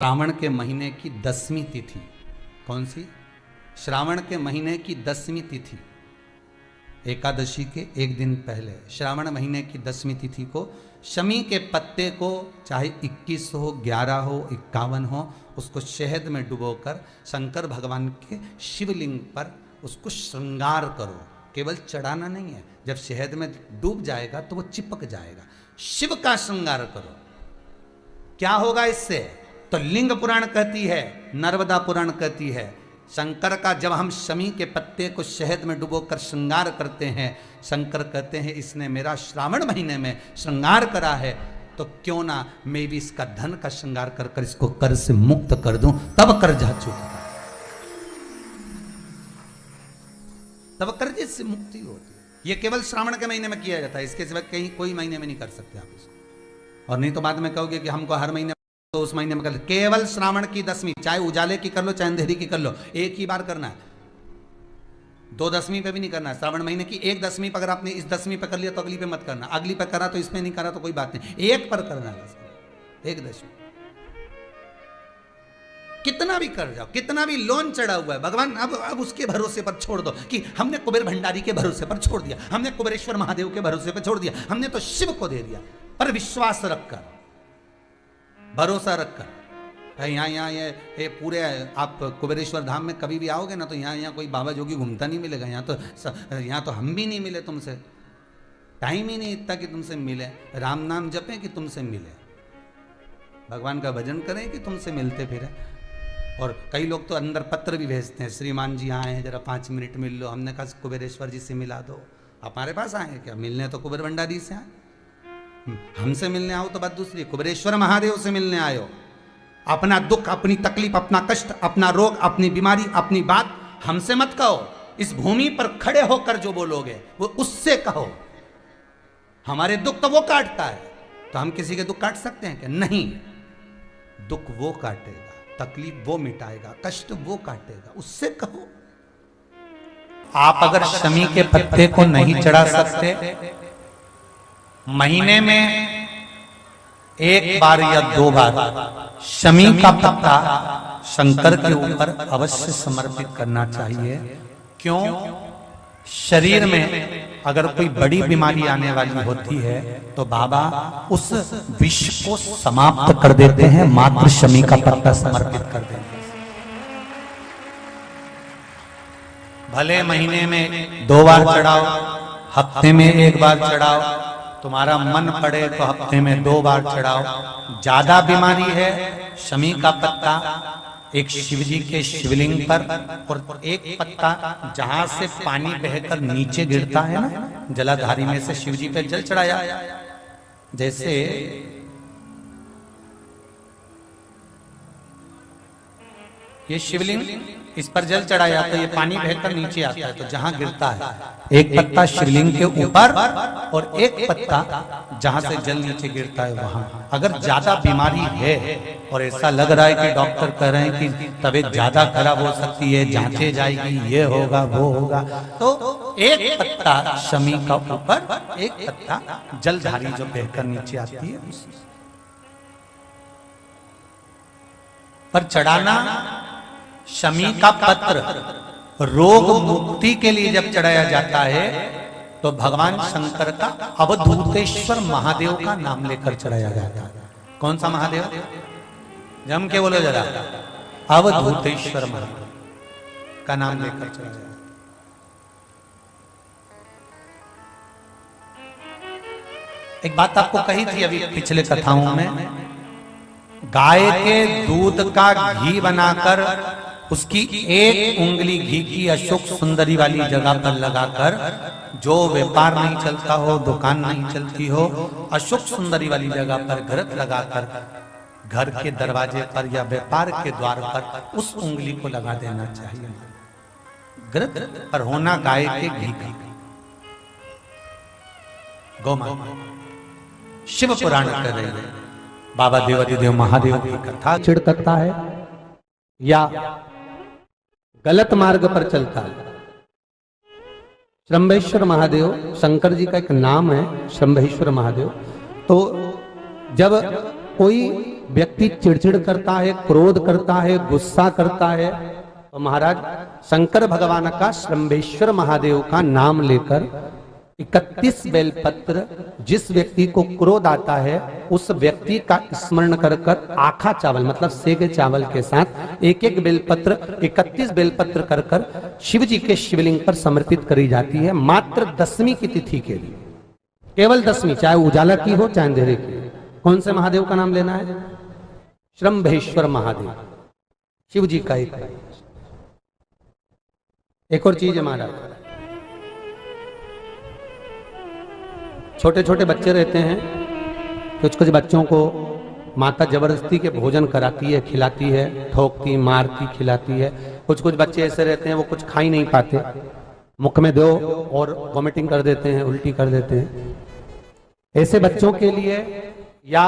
श्रावण के महीने की 10वीं तिथि कौन सी? श्रावण के महीने की 10वीं तिथि, एकादशी के एक दिन पहले श्रावण महीने की 10वीं तिथि को शमी के पत्ते को चाहे 21 हो, 11 हो, 51 हो, उसको शहद में डुबोकर शंकर भगवान के शिवलिंग पर उसको श्रृंगार करो। केवल चढ़ाना नहीं है, जब शहद में डूब जाएगा तो वो चिपक जाएगा। शिव का श्रृंगार करो। क्या होगा इससे? तो लिंग पुराण कहती है, नर्मदा पुराण कहती है, शंकर का जब हम शमी के पत्ते को शहद में डुबोकर श्रृंगार करते हैं, शंकर कहते हैं इसने मेरा श्रावण महीने में श्रृंगार करा है, तो क्यों ना मैं भी इसका धन का श्रृंगार कर कर इसको कर्ज से मुक्त कर दूं, तब कर्जा चुकता, तब कर्जे से मुक्ति होती है। ये केवल श्रावण के महीने में किया जाता है, इसके सिवा कहीं कोई महीने में नहीं कर सकते आप इसको। और नहीं तो बाद में कहोगे कि हमको हर महीने तो उस महीने में कर, केवल श्रावण की 10वीं, चाहे उजाले की कर लो चाहे अंधेरी की कर लो, एक ही बार करना है। 2 10वीं पे भी नहीं करना है। श्रावण महीने की 1 10वीं पर अगर आपने इस 10वीं पे कर लिया तो अगली पे मत करना, अगली पे करा तो इसमें नहीं करा तो कोई बात नहीं, एक पर करना है, 1 10वीं। कितना भी कर जाओ, कितना भी लोन चढ़ा हुआ है, भगवान अब उसके भरोसे पर छोड़ दो कि हमने कुबेर भंडारी के भरोसे पर छोड़ दिया, हमने कुबेरेश्वर महादेव के भरोसे पर छोड़ दिया, हमने तो शिव को दे दिया। पर विश्वास रखकर, भरोसा रखकर, यहाँ ये पूरे आप कुबेरेश्वर धाम में कभी भी आओगे ना तो यहाँ कोई बाबा जोगी घूमता नहीं मिलेगा। यहाँ तो हम भी नहीं मिले तुमसे, टाइम ही नहीं इतना कि तुमसे मिले। राम नाम जपें कि तुमसे मिले, भगवान का भजन करें कि तुमसे मिलते फिरे। और कई लोग तो अंदर पत्र भी भेजते हैं, श्रीमान जी आए हैं जरा 5 मिनट मिल लो। हमने कहा कुबेरेश्वर जी से मिला दो। हमारे पास आए हैं क्या? मिलने तो कुबेर भंडारी से आए, हमसे मिलने आओ तो बात दूसरी। कुबेरेश्वर महादेव से मिलने आयो, अपना दुख, अपनी तकलीफ, अपना कष्ट, अपना रोग, अपनी बीमारी, अपनी बात हमसे मत कहो। इस भूमि पर खड़े होकर जो बोलोगे वो उससे कहो। हमारे दुख तो वो काटता है, तो हम किसी के दुख काट सकते हैं क्या? नहीं, दुख वो काटेगा, तकलीफ वो मिटाएगा, कष्ट वो काटेगा, उससे कहो। आप अगर शमी के पत्ते को नहीं चढ़ा सकते, महीने में 1 बार या 2 बार शमी का पत्ता शंकर के ऊपर अवश्य समर्पित करना चाहिए। क्यों? शरीर में अगर कोई बड़ी बीमारी आने वाली होती है तो बाबा उस विष को समाप्त कर देते हैं, मात्र शमी का पत्ता समर्पित कर देते हैं। भले महीने में 2 बार चढ़ाओ, हफ्ते में 1 बार चढ़ाओ, तुम्हारा मन पड़े तो हफ्ते में 2 बार चढ़ाओ। ज्यादा बीमारी है, शमी का पत्ता एक शिवजी के शिवलिंग पर, और एक पत्ता जहां से पानी बहकर नीचे गिरता है ना, जलाधारी में से शिवजी पे जल चढ़ाया। जैसे ये शिवलिंग, इस पर जल चढ़ाया तो ये पानी बहकर नीचे आता है, तो जहां गिरता है एक पत्ता शिवलिंग के ऊपर और एक पत्ता जहां से जल नीचे गिरता है वहां। अगर ज्यादा बीमारी है और ऐसा लग रहा है कि डॉक्टर कह रहे हैं कि तबीयत ज्यादा खराब हो सकती है, जांचे जाएगी, ये होगा वो होगा, तो एक पत्ता शमी का ऊपर, एक पत्ता जलधारी जो बहकर नीचे आती है पर चढ़ाना। शमी का पत्र रोग मुक्ति के लिए जब चढ़ाया जाता है तो भगवान शंकर का अवधूतेश्वर महादेव का नाम लेकर चढ़ाया जाता है। कौन सा महादेव? जम के बोलो जरा, अवधूतेश्वर महादेव का नाम लेकर चढ़ाया जाता है। एक बात आपको कही थी अभी पिछले कथाओं में, गाय के दूध का घी बनाकर उसकी 1 उंगली घी की अशोक सुंदरी वाली जगह पर लगाकर, जो व्यापार नहीं चलता हो, दुकान नहीं चलती हो, अशोक सुंदरी वाली जगह पर घृत लगाकर घर के दरवाजे पर या व्यापार के द्वार पर उस उंगली को लगा देना चाहिए। घृत पर होना गाय के घी का। गौमाता शिव पुराण कर रही है, बाबा देवादिदेव महादेव की कथा चिढ़ करता है या गलत मार्ग पर चलता है। शंभेश्वर महादेव शंकर जी का एक नाम है, शंभेश्वर महादेव। तो जब कोई व्यक्ति चिड़चिड़ करता है, क्रोध करता है, गुस्सा करता है, तो महाराज शंकर भगवान का श्रंभेश्वर महादेव का नाम लेकर 31 बेलपत्र, जिस व्यक्ति को क्रोध आता है उस व्यक्ति का स्मरण कर कर आखा चावल मतलब सेगे चावल के साथ एक एक बेलपत्र 31 बेलपत्र कर कर शिव जी के शिवलिंग पर समर्पित करी जाती है, मात्र 10वीं की तिथि के लिए, केवल 10वीं, चाहे उजाला की हो चाहे अंधेरे की। कौन से महादेव का नाम लेना है? श्रंभेश्वर महादेव, शिव जी का एक और चीज है महाराज, छोटे छोटे बच्चे रहते हैं, कुछ कुछ बच्चों को माता जबरदस्ती के भोजन कराती है, खिलाती है, ठोकती, मारती, खिलाती है। कुछ कुछ बच्चे ऐसे रहते हैं वो कुछ खा ही नहीं पाते, मुख में दो और वॉमिटिंग कर देते हैं, उल्टी कर देते हैं। ऐसे बच्चों के लिए या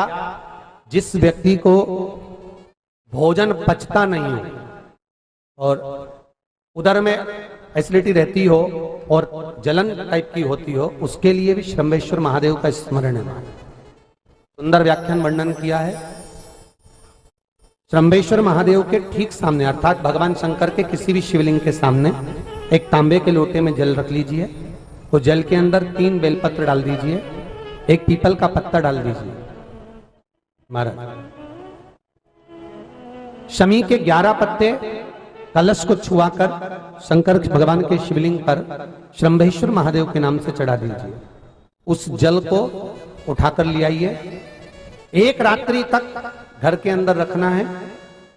जिस व्यक्ति को भोजन पचता नहीं हो और उदर में एसिडिटी रहती हो और जलन टाइप की होती हो, उसके लिए भी श्रंभेश्वर महादेव का स्मरण है। सुंदर व्याख्यान वर्णन किया है। श्रंभेश्वर महादेव के ठीक सामने अर्थात भगवान शंकर के किसी भी शिवलिंग के सामने एक तांबे के लोटे में जल रख लीजिए, वो जल के अंदर 3 बेलपत्र डाल दीजिए, एक पीपल का पत्ता डाल दीजिए। महाराज शमी के 11 पत्ते कलश को छुआकर शंकर भगवान के शिवलिंग पर श्रंभेश्वर महादेव के नाम से चढ़ा दीजिए। उस जल को उठाकर ले आइए, एक रात्रि तक घर के अंदर रखना है।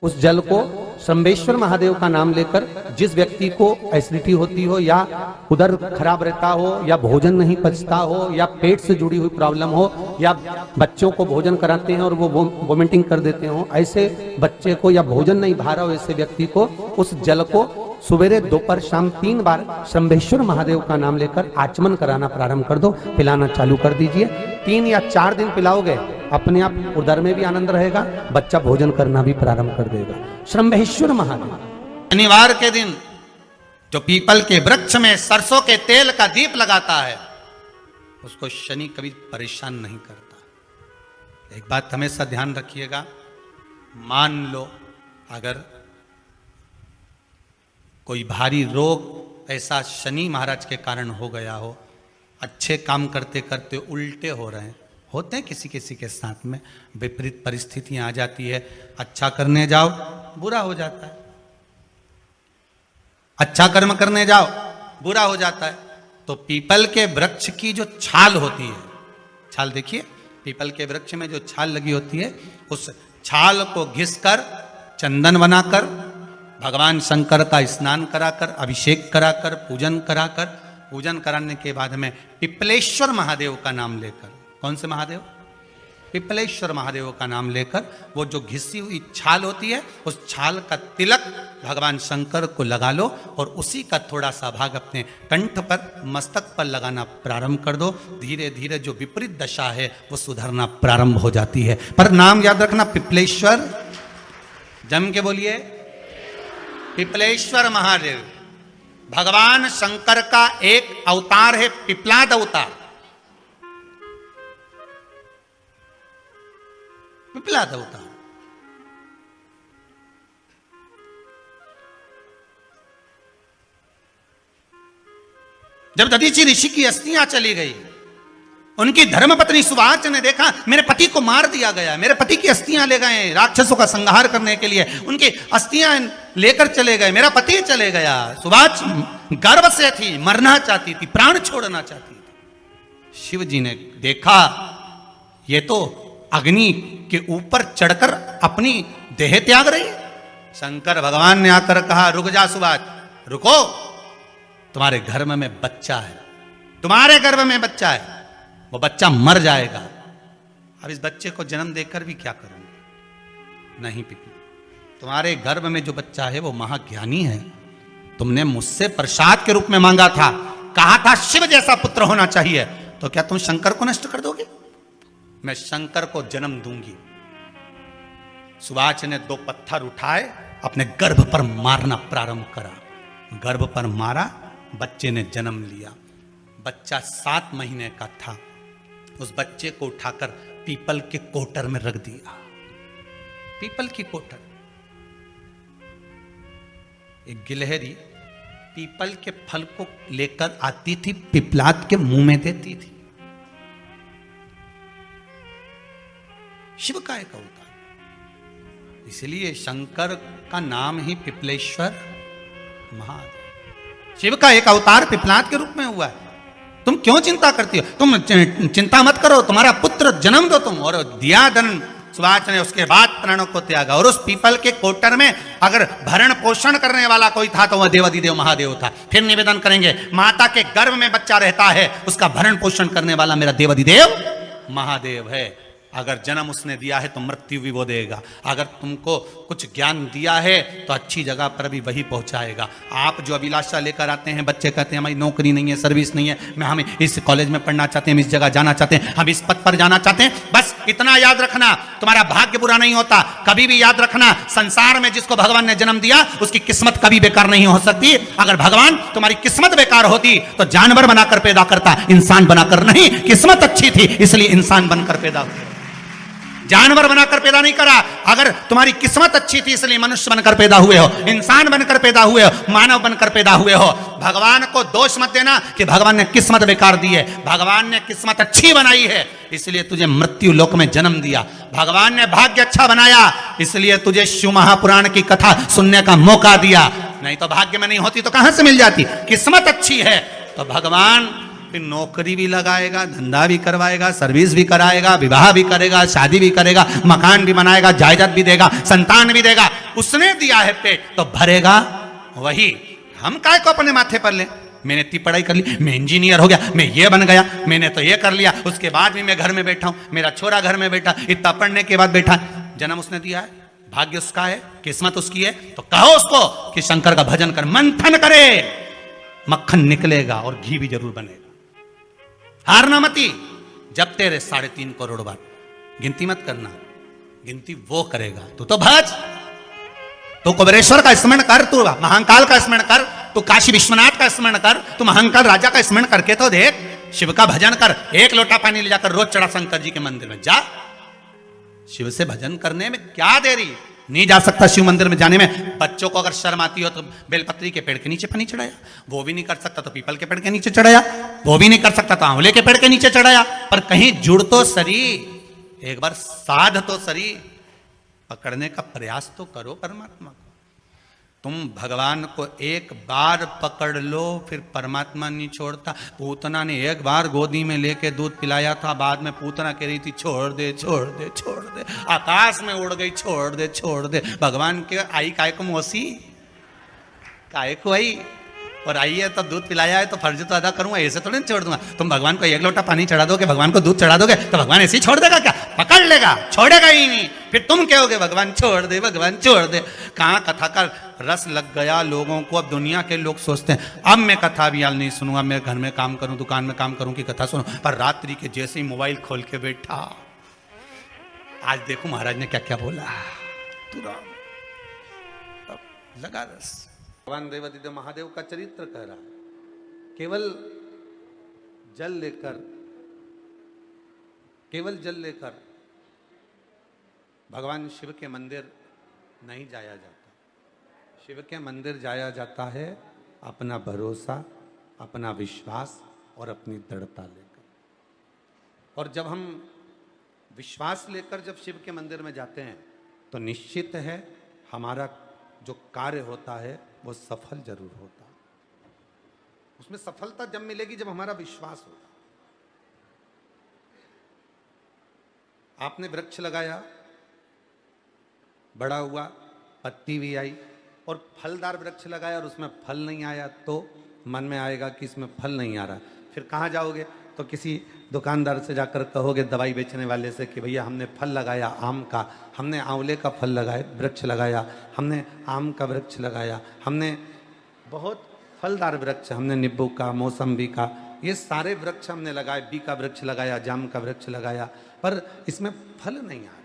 उस जल को श्रंभेश्वर महादेव का नाम लेकर जिस व्यक्ति को एसिडिटी होती हो या उदर खराब रहता हो या भोजन नहीं पचता हो या पेट से जुड़ी हुई प्रॉब्लम हो या बच्चों को भोजन कराते हैं और वो वोमिटिंग कर देते हो, ऐसे बच्चे को या भोजन नहीं भा रहा हो ऐसे व्यक्ति को उस जल को सवेरे दोपहर शाम 3 बार श्रंभेश्वर महादेव का नाम लेकर आचमन कराना प्रारंभ कर दो, पिलाना चालू कर दीजिए। 3 या 4 दिन पिलाओगे, अपने आप उदर में भी आनंद रहेगा, बच्चा भोजन करना भी प्रारंभ कर देगा। श्रंभेश्वर महादेव। शनिवार के दिन जो पीपल के वृक्ष में सरसों के तेल का दीप लगाता है उसको शनि कभी परेशान नहीं करता। एक बात हमेशा ध्यान रखिएगा, मान लो अगर कोई भारी रोग ऐसा शनि महाराज के कारण हो गया हो, अच्छे काम करते करते उल्टे हो रहे हैं, होते हैं किसी किसी के साथ में, विपरीत परिस्थितियां आ जाती है, अच्छा करने जाओ बुरा हो जाता है, अच्छा कर्म करने जाओ बुरा हो जाता है। तो पीपल के वृक्ष की जो छाल होती है, छाल देखिए, पीपल के वृक्ष में जो छाल लगी होती है, उस छाल को घिसकर चंदन बनाकर भगवान शंकर का स्नान कराकर, अभिषेक कराकर, पूजन कराने के बाद में पिपलेश्वर महादेव का नाम लेकर, कौन से महादेव? पिपलेश्वर महादेव का नाम लेकर वो जो घिसी हुई छाल होती है उस छाल का तिलक भगवान शंकर को लगा लो और उसी का थोड़ा सा भाग अपने कंठ पर, मस्तक पर लगाना प्रारंभ कर दो। धीरे धीरे जो विपरीत दशा है वो सुधरना प्रारंभ हो जाती है। पर नाम याद रखना, पिपलेश्वर, जम के बोलिए, पिपलेश्वर महादेव भगवान शंकर का एक अवतार है, पिपलाद अवतार, पिपलाद अवतार। जब दधीचि ऋषि की अस्थियां चली गई, उनकी धर्मपत्नी सुवाच ने देखा मेरे पति को मार दिया गया, मेरे पति की अस्थियां ले गए राक्षसों का संहार करने के लिए, उनकी अस्थियां लेकर चले गए, मेरा पति चले गया। सुवाच गर्व से थी, मरना चाहती थी, प्राण छोड़ना चाहती थी। शिव जी ने देखा ये तो अग्नि के ऊपर चढ़कर अपनी देह त्याग रही। शंकर भगवान ने आकर कहा रुक जा सुवाच, रुको, तुम्हारे गर्भ में बच्चा है, तुम्हारे गर्भ में बच्चा है, वो बच्चा मर जाएगा। अब इस बच्चे को जन्म देकर भी क्या करूंगी? नहीं पिपली, तुम्हारे गर्भ में जो बच्चा है वो महाज्ञानी है, तुमने मुझसे प्रसाद के रूप में मांगा था, कहा था शिव जैसा पुत्र होना चाहिए, तो क्या तुम शंकर को नष्ट कर दोगे? मैं शंकर को जन्म दूंगी। सुवाच ने 2 पत्थर उठाए, अपने गर्भ पर मारना प्रारंभ करा, गर्भ पर मारा, बच्चे ने जन्म लिया। बच्चा 7 महीने का था। उस बच्चे को उठाकर पीपल के कोटर में रख दिया। पीपल की कोटर। एक गिलहरी पीपल के फल को लेकर आती थी, पिपलाद के मुंह में देती थी। शिव का एक अवतार, इसलिए शंकर का नाम ही पिपलेश्वर महादेव। शिव का एक अवतार पिपलाद के रूप में हुआ है। तुम क्यों चिंता करती हो? तुम चिंता मत करो, तुम्हारा पुत्र जन्म दो तुम, और दिया धन सुभाष ने, उसके बाद प्राणों को त्यागा। और उस पीपल के कोटर में अगर भरण पोषण करने वाला कोई था तो वह देवाधिदेव महादेव था। फिर निवेदन करेंगे, माता के गर्भ में बच्चा रहता है, उसका भरण पोषण करने वाला मेरा देवाधिदेव महादेव है। अगर जन्म उसने दिया है तो मृत्यु भी वो देगा। अगर तुमको कुछ ज्ञान दिया है तो अच्छी जगह पर भी वही पहुंचाएगा। आप जो अभिलाषा लेकर आते हैं, बच्चे कहते हैं हमारी नौकरी नहीं है, सर्विस नहीं है, हम इस कॉलेज में पढ़ना चाहते हैं, हम इस जगह जाना चाहते हैं, हम इस पद पर जाना चाहते हैं, बस इतना याद रखना, तुम्हारा भाग्य बुरा नहीं होता। कभी भी याद रखना, संसार में जिसको भगवान ने जन्म दिया उसकी किस्मत कभी बेकार नहीं हो सकती। अगर भगवान तुम्हारी किस्मत बेकार होती तो जानवर बनाकर पैदा करता, इंसान बनाकर नहीं। किस्मत अच्छी थी इसलिए इंसान बनकर पैदा हुआ, जानवर बनाकर पैदा नहीं करा। अगर तुम्हारी किस्मत अच्छी थी इसलिए मनुष्य बनकर पैदा हुए हो, इंसान बनकर पैदा हुए हो, मानव बनकर पैदा हुए हो। भगवान को दोष मत देना कि भगवान ने किस्मत बेकार दी है। भगवान ने किस्मत अच्छी बनाई है इसलिए तुझे मृत्यु लोक में जन्म दिया। भगवान ने भाग्य अच्छा बनाया इसलिए तुझे शिव महापुराण की कथा सुनने का मौका दिया। नहीं तो भाग्य में नहीं होती तो कहां से मिल जाती? किस्मत अच्छी है तो भगवान फिर नौकरी भी लगाएगा, धंधा भी करवाएगा, सर्विस भी कराएगा, विवाह भी करेगा, शादी भी करेगा, मकान भी बनाएगा, जायदाद भी देगा, संतान भी देगा। उसने दिया है पेट तो भरेगा वही। हम काय को अपने माथे पर ले? मैंने इतनी पढ़ाई कर ली, मैं इंजीनियर हो गया, मैं ये बन गया, मैंने तो ये कर लिया, उसके बाद भी मैं घर में बैठा हूं, मेरा छोरा घर में बैठा, इतना पढ़ने के बाद बैठा। जन्म उसने दिया है, भाग्य उसका है, किस्मत उसकी है, तो कहो उसको कि शंकर का भजन कर, मंथन करे, मक्खन निकलेगा और घी भी जरूर बनेगा। हारना मती। जब तेरे 3.5 करोड़ बार गिनती मत करना, गिनती वो करेगा। तू तो भज, तू कुबेरेश्वर का स्मरण कर, तू महाकाल का स्मरण कर, तू काशी विश्वनाथ का स्मरण कर, तू महाकाल राजा का स्मरण करके तो देख। शिव का भजन कर, 1 लोटा पानी ले जाकर रोज चढ़ा शंकर जी के मंदिर में जा। शिव से भजन करने में क्या देरी? नहीं जा सकता शिव मंदिर में जाने में? बच्चों को अगर शर्म आती हो तो बेलपत्री के पेड़ के नीचे पानी चढ़ाया, वो भी नहीं कर सकता तो पीपल के पेड़ के नीचे चढ़ाया, वो भी नहीं कर सकता तो आंवले के पेड़ के नीचे चढ़ाया। पर कहीं जुड़ तो सरी, एक बार साध तो सरी, पकड़ने का प्रयास तो करो परमात्मा को। तुम भगवान को एक बार पकड़ लो फिर परमात्मा नहीं छोड़ता। पूतना ने एक बार गोदी में लेके दूध पिलाया था, बाद में पूतना कह रही थी छोड़ दे छोड़ दे छोड़ दे, आकाश में उड़ गई, छोड़ दे छोड़ दे। भगवान के आई काय को मौसी, काय को आई, और आई है तो दूध पिलाया है तो फर्ज तो अदा करूंगा, ऐसे थोड़ी नहीं छोड़ दूंगा। तुम भगवान को 1 लोटा पानी चढ़ा दोगे, भगवान को दूध चढ़ा दोगे तो भगवान ऐसे ही छोड़ देगा क्या? पकड़ लेगा, छोड़ेगा ही नहीं। फिर तुम कहोगे भगवान छोड़ दे, भगवान छोड़ दे। कहाँ कथा का रस लग गया लोगों को। अब दुनिया के लोग सोचते हैं अब मैं कथा भी यार नहीं सुनूंगा, मैं घर में काम करूं, दुकान में काम करूं कि कथा सुनूं। पर रात्रि के जैसे ही मोबाइल खोल के बैठा, आज देखो महाराज ने क्या क्या बोला, तुरंत लगा रस। भगवान देवाधिदेव महादेव का चरित्र कह रहा, केवल जल लेकर भगवान शिव के मंदिर नहीं जाया जाता। शिव के मंदिर जाया जाता है अपना भरोसा, अपना विश्वास और अपनी दृढ़ता लेकर। और जब हम विश्वास लेकर जब शिव के मंदिर में जाते हैं तो निश्चित है हमारा जो कार्य होता है वो सफल जरूर होता। उसमें सफलता जब मिलेगी जब हमारा विश्वास होगा। आपने वृक्ष लगाया, बड़ा हुआ, पत्ती भी आई, और फलदार वृक्ष लगाया और उसमें फल नहीं आया तो मन में आएगा कि इसमें फल नहीं आ रहा। फिर कहाँ जाओगे? तो किसी दुकानदार से जाकर कहोगे, दवाई बेचने वाले से, कि भैया हमने फल लगाया आम का, हमने आंवले का फल लगाया, वृक्ष लगाया, हमने आम का वृक्ष लगाया, हमने बहुत फलदार वृक्ष, हमने नींबू का, मौसम्बी का, ये सारे वृक्ष हमने लगाए, बी का वृक्ष लगाया, जाम का वृक्ष लगाया, पर इसमें फल नहीं आ रहा,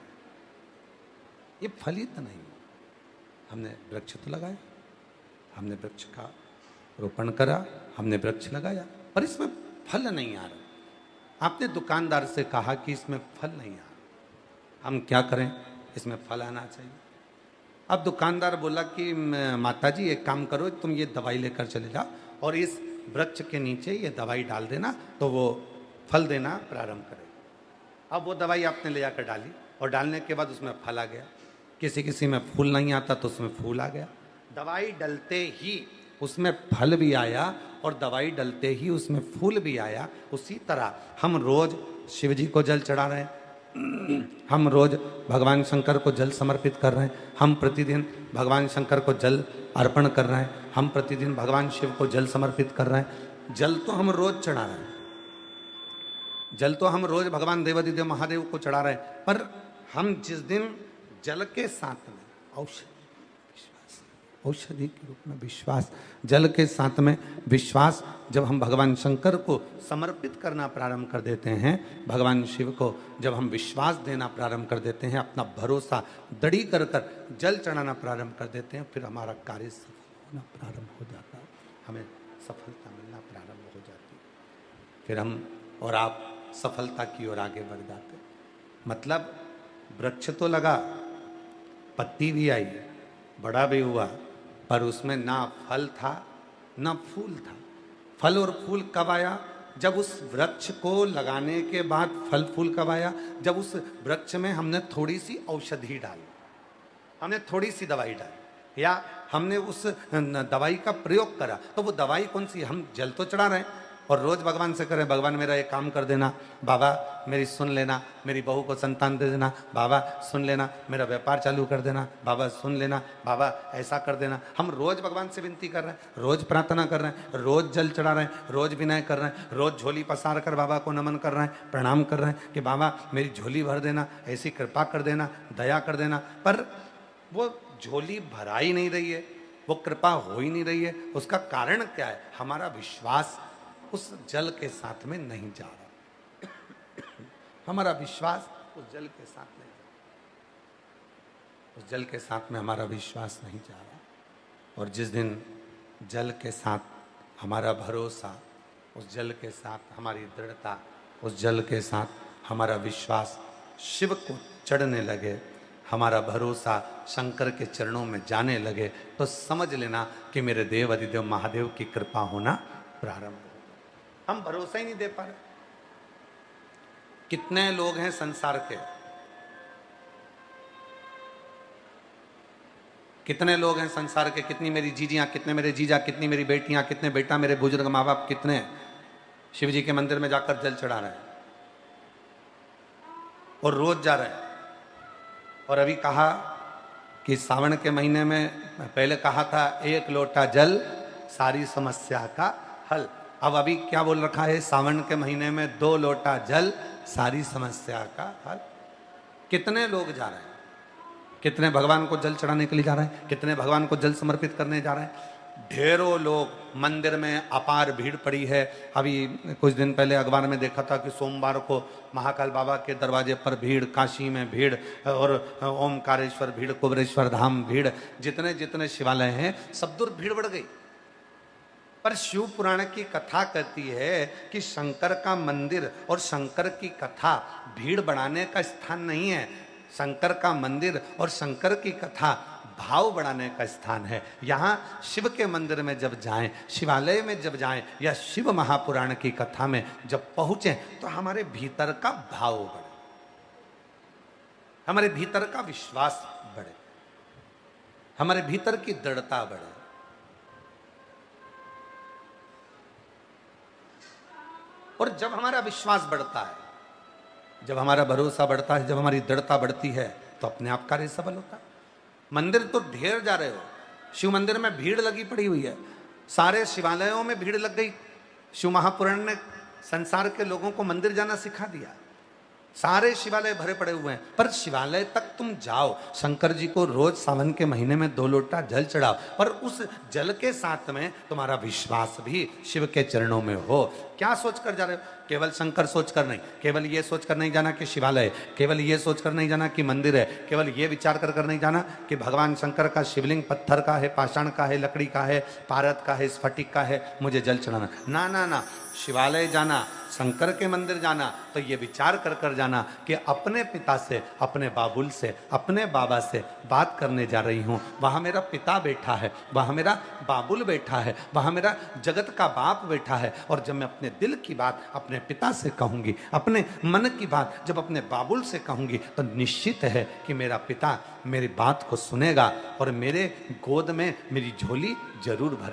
ये फलित नहीं। हमने वृक्ष तो लगाया, हमने वृक्ष का रोपण करा, हमने वृक्ष लगाया, पर इसमें फल नहीं आ रहा। आपने दुकानदार से कहा कि इसमें फल नहीं आ रहा, हम क्या करें? इसमें फल आना चाहिए। अब दुकानदार बोला कि माता जी एक काम करो, तुम ये दवाई लेकर चले जाओ और इस वृक्ष के नीचे ये दवाई डाल देना तो वो फल देना प्रारंभ करेगा। अब वो दवाई आपने ले जाकर डाली और डालने के बाद उसमें फल आ गया। किसी किसी में फूल नहीं आता तो उसमें फूल आ गया। दवाई डलते ही उसमें फल भी आया और दवाई डलते ही उसमें फूल भी आया। उसी तरह हम रोज शिव जी को जल चढ़ा रहे हैं, हम रोज भगवान शंकर को जल समर्पित कर रहे हैं, हम प्रतिदिन भगवान शंकर को जल अर्पण कर रहे हैं, हम प्रतिदिन भगवान शिव को जल समर्पित कर रहे हैं। जल तो हम रोज चढ़ा रहे हैं, जल तो हम रोज भगवान देवादिदेव महादेव को चढ़ा रहे हैं, पर हम जिस दिन जल के साथ में औषधि के रूप में विश्वास, जल के साथ में विश्वास, जब हम भगवान शंकर को समर्पित करना प्रारंभ कर देते हैं, भगवान शिव को जब हम विश्वास देना प्रारंभ कर देते हैं, अपना भरोसा दृढ़ कर कर जल चढ़ाना प्रारंभ कर देते हैं, फिर हमारा कार्य सफल होना प्रारंभ हो जाता है, हमें सफलता मिलना प्रारंभ हो जाती है। फिर हम और आप सफलता की ओर आगे बढ़ जाते। मतलब वृक्ष तो लगा, पत्ती भी आई, बड़ा भी हुआ, पर उसमें ना फल था ना फूल था। फल और फूल कब आया? जब उस वृक्ष को लगाने के बाद फल फूल कब आया? जब उस वृक्ष में हमने थोड़ी सी औषधि डाली, हमने थोड़ी सी दवाई डाली, या हमने उस दवाई का प्रयोग करा। तो वो दवाई कौन सी? हम जल तो चढ़ा रहे हैं और रोज भगवान से करें, भगवान मेरा ये काम कर देना, बाबा मेरी सुन लेना, मेरी बहू को संतान दे देना, बाबा सुन लेना, मेरा व्यापार चालू कर देना, बाबा सुन लेना, बाबा ऐसा कर देना। हम रोज भगवान से विनती कर रहे हैं, रोज प्रार्थना कर रहे हैं, रोज जल चढ़ा रहे हैं, रोज विनय कर रहे हैं, रोज झोली पसार कर बाबा को नमन कर रहे हैं, प्रणाम कर रहे हैं कि बाबा मेरी झोली भर देना, ऐसी कृपा कर देना, दया कर देना। पर वो झोली भरा ही नहीं रही है, वो कृपा हो ही नहीं रही है। उसका कारण क्या है? हमारा विश्वास उस जल के साथ में नहीं जा रहा। हमारा विश्वास उस जल के साथ नहीं जा रहा, उस जल के साथ में हमारा विश्वास नहीं जा रहा। और जिस दिन जल के साथ हमारा भरोसा, उस जल के साथ हमारी दृढ़ता, उस जल के साथ हमारा विश्वास शिव को चढ़ने लगे, हमारा भरोसा शंकर के चरणों में जाने लगे, तो समझ लेना कि मेरे देव अधिदेव महादेव की कृपा होना प्रारंभ हो। हम भरोसा ही नहीं दे पा रहे। कितने लोग हैं संसार के, कितने लोग हैं संसार के, कितनी मेरी जीजियां, कितने मेरे जीजा, कितनी मेरी बेटियां, कितने बेटा मेरे बुजुर्ग माँ बाप, कितने शिव जी के मंदिर में जाकर जल चढ़ा रहे हैं और रोज जा रहे हैं। और अभी कहा कि सावन के महीने में, पहले कहा था 1 लोटा जल सारी समस्या का हल। अब अभी क्या बोल रखा है? सावन के महीने में 2 लोटा जल सारी समस्या का हल। कितने लोग जा रहे हैं, कितने भगवान को जल चढ़ाने के लिए जा रहे हैं, कितने भगवान को जल समर्पित करने जा रहे हैं। ढेरों लोग, मंदिर में अपार भीड़ पड़ी है। अभी कुछ दिन पहले अखबार में देखा था कि सोमवार को महाकाल बाबा के दरवाजे पर भीड़, काशी में भीड़, और ओमकारेश्वर भीड़, कुबेरेश्वर धाम भीड़, जितने जितने शिवालय हैं सब दूर भीड़ बढ़ गई। पर शिव पुराण की कथा कहती है कि शंकर का मंदिर और शंकर की कथा भीड़ बढ़ाने का स्थान नहीं है। शंकर का मंदिर और शंकर की कथा भाव बढ़ाने का स्थान है। यहाँ शिव के मंदिर में जब जाएं, शिवालय में जब जाएं, या शिव महापुराण की कथा में जब पहुंचे, तो हमारे भीतर का भाव बढ़े, हमारे भीतर का विश्वास बढ़े, हमारे भीतर की दृढ़ता बढ़े। और जब हमारा विश्वास बढ़ता है, जब हमारा भरोसा बढ़ता है, जब हमारी दृढ़ता बढ़ती है, तो अपने आप कार्य सफल होता है। मंदिर तो ढेर जा रहे हो, शिव मंदिर में भीड़ लगी पड़ी हुई है, सारे शिवालयों में भीड़ लग गई। शिव महापुराण ने संसार के लोगों को मंदिर जाना सिखा दिया, सारे शिवालय भरे पड़े हुए हैं। पर शिवालय तक तुम जाओ, शंकर जी को रोज सावन के महीने में 2 लोटा जल चढ़ाओ, पर उस जल के साथ में तुम्हारा विश्वास भी शिव के चरणों में हो। क्या सोच कर जा रहे हो? केवल शंकर सोच कर नहीं, केवल ये सोच कर नहीं जाना कि शिवालय है, केवल ये सोच कर नहीं जाना कि मंदिर है, केवल ये विचार कर नहीं जाना कि भगवान शंकर का शिवलिंग पत्थर का है, पाषाण का है, लकड़ी का है, पारद का है, स्फटिक का है, मुझे जल चढ़ाना। ना ना ना, शिवालय जाना, शंकर के मंदिर जाना तो ये विचार कर जाना कि अपने पिता से, अपने बाबुल से, अपने बाबा से बात करने जा रही हूँ। वहाँ मेरा पिता बैठा है, वहाँ मेरा बाबुल बैठा है, वहाँ मेरा जगत का बाप बैठा है। और जब मैं अपने दिल की बात अपने पिता से कहूँगी, अपने मन की बात जब अपने बाबुल से कहूँगी, तो निश्चित है कि मेरा पिता मेरी बात को सुनेगा और मेरे गोद में मेरी झोली जरूर भरे।